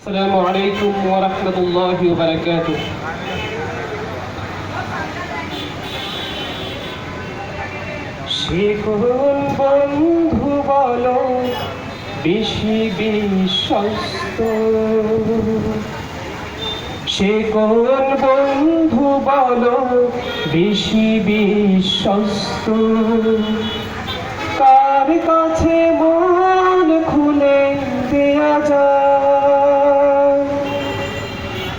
السلام عليكم ورحمة الله وبركاته. সে কোন বন্ধু বলো বেশি বিশ্বস্ত, সে কোন বন্ধু বলো বেশি বিশ্বস্ত, কার কাছে মন খুলে দেয়া যায়,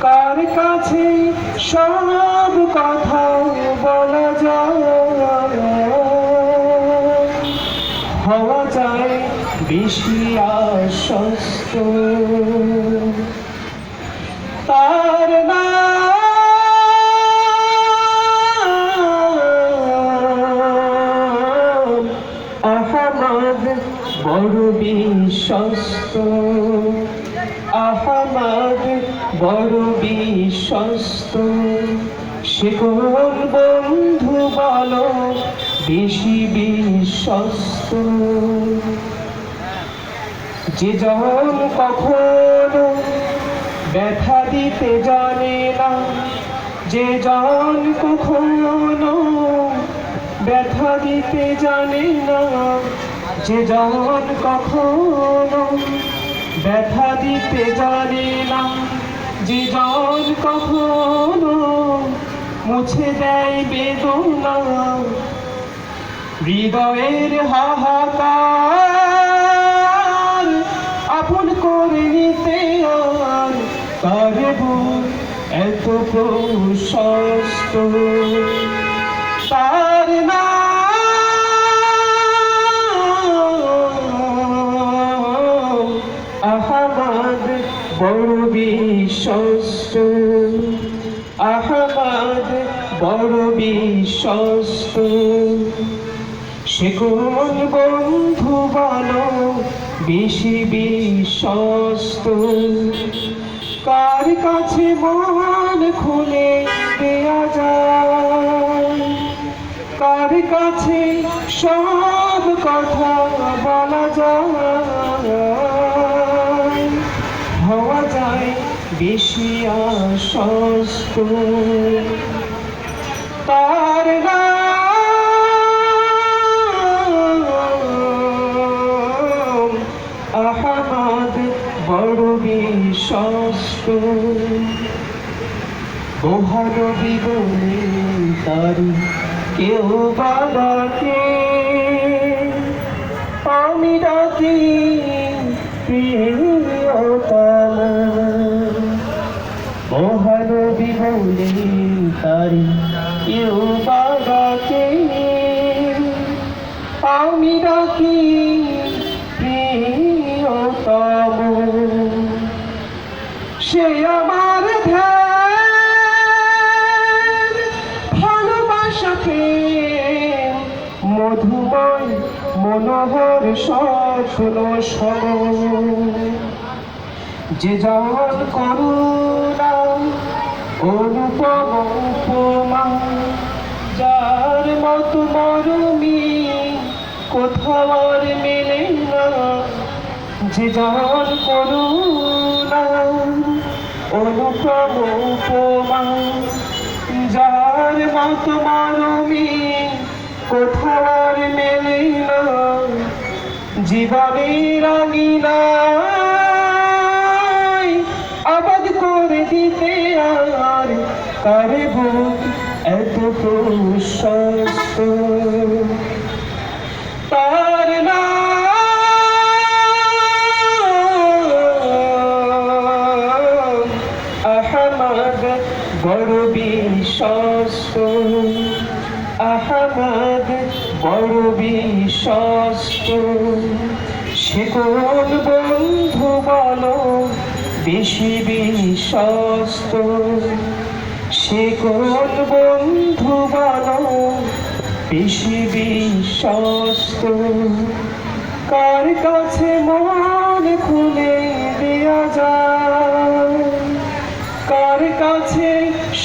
কার কাছে সব কথা বলা যায়, হওয়া যায় বেশি আশ্বস্ত। তার নাম আহমদ, বড় বিশ্বস্ত, আহমদ বড় বিশ্বস্ত। সে কোন বন্ধু বলো বেশি বিশ্বস্ত, যে জন কখনো ব্যথা দিতে জানে না, যে জন কখনো ব্যথা দিতে জানে না, যে জন কখনো ব্যথা দিতে জানে না, যে জন কখনো মুছে দেয় বেদনা, হৃদয়ের হাহাকার আপন করে নিতে আর পারবো এত প্রশস্ত। তার নাম আহমদ, বড় বিশ্বস্ত, আহমদ বড় বিশ্বস্ত। সে কোন বন্ধু বলো বেশি বিশ্বস্ত, কার কাছে মন খুলে দেয়া যায়, কার কাছে সব কথা বলা যায়, হওয়া যায় বেশি আশ্বস্ত। তার নাম আহমদ, বড় বিশ্বস্ত। মহানবী বলে তারি কেউ বা ডাকে, আমি ডাকি প্রিয়তম। মহানবী বলে তারি কেউ বা ডাকে, আমি ডাকি প্রিয়তম। সে আমার ধ্যান ভালোবাসা প্রেম মধুময় মনোহর স্বপ্ন সম, যে জন করুণা অনুপম উপমা, যার মতো মরমি কোথাও আর মেলে না, যে জন করুণা অনুপম উপমা, যার মতো মরমি কোথাও আর মেলে না, জীবনের আঙিনায় আবাদ করে দিতে আর পারবো এত প্রশস্ত। তার নাম আহমদ, বড় বিশ্বস্ত, আহমদ বড় বিশ্বস্ত। সে কোন বন্ধু বলো বেশি বিশ্বস্ত, সে কোন বন্ধু বলো বেশি বিশ্বস্ত, কার কাছে মন খুলে দেয়া যায়, কার কাছে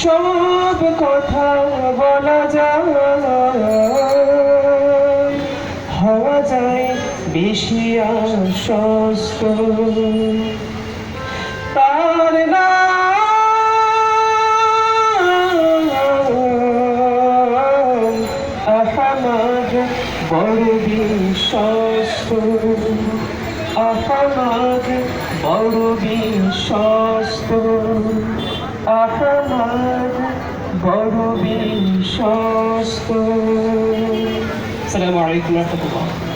সব কথা বলা যায়, হওয়া যায় বেশি আশ্বস্ত। আপনার বড় বিশ্বস্ত, আপনার বড় বিশ্বস্ত, আপনার বড় বিশ্বস্ত। আসসালামু আলাইকুম ওয়া রাহমাতুল্লাহ।